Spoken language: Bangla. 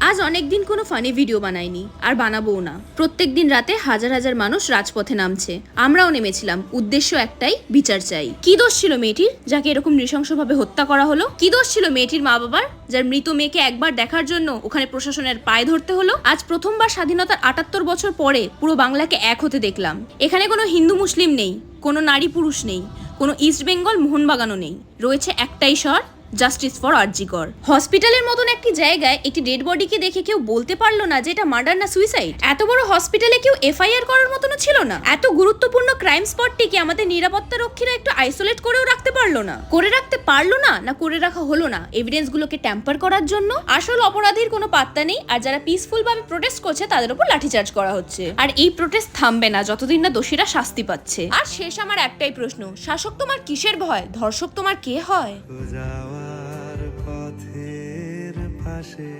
আজ অনেকদিন কোনো ফানি ভিডিও বানাইনি, আর বানাবোও না। প্রত্যেকদিন রাতে হাজার হাজার মানুষ রাজপথে নামছে, আমরাও নেমেছিলাম। উদ্দেশ্য একটাই, বিচার চাই। কি দোষ ছিল মেয়েটির যাকে এরকম নৃশংসভাবে হত্যা করা হলো? কি দোষ ছিল মেয়েটির মা বাবার যার মৃত মেয়েকে একবার দেখার জন্য ওখানে প্রশাসনের পায়ে ধরতে হলো? আজ প্রথমবার স্বাধীনতার ৭৮ বছর পরে পুরো বাংলাকে এক হতে দেখলাম। এখানে কোনো হিন্দু মুসলিম নেই, কোনো নারী পুরুষ নেই, কোনো ইস্ট বেঙ্গল মোহনবাগানও নেই। রয়েছে একটাই স্বর, জাস্টিস ফর আরজি কর। হসপিটালের মতন একটি জায়গায় একটি ডেড বডিকে দেখে কেউ বলতে পারলো না যে এটা মার্ডার না সুইসাইড। এত বড় হসপিটালে কেউ এফআইআর করার মতনও ছিল না। এত গুরুত্বপূর্ণ ক্রাইম স্পটটিকে আমাদের নিরাপত্তা রক্ষীরা একটু আইসোলেট করেও রাখতে পারলো না। করে রাখতে পারলো না, না করে রাখা হলো না এভিডেন্স গুলোকে ট্যাম্পার করার জন্য? আসল অপরাধীর কোনো পাত্তা নেই, আর যারা পিসফুল ভাবে প্রোটেস্ট করছে তাদের উপর লাঠিচার্জ করা হচ্ছে। আর এই প্রোটেস্ট থামবে না যতদিন না দোষীরা শাস্তি পাচ্ছে। আর শেষ আমার একটাই প্রশ্ন, শাসক তোমার কিসের ভয়, ধর্ষক তোমার কে হয়? পথের পাশে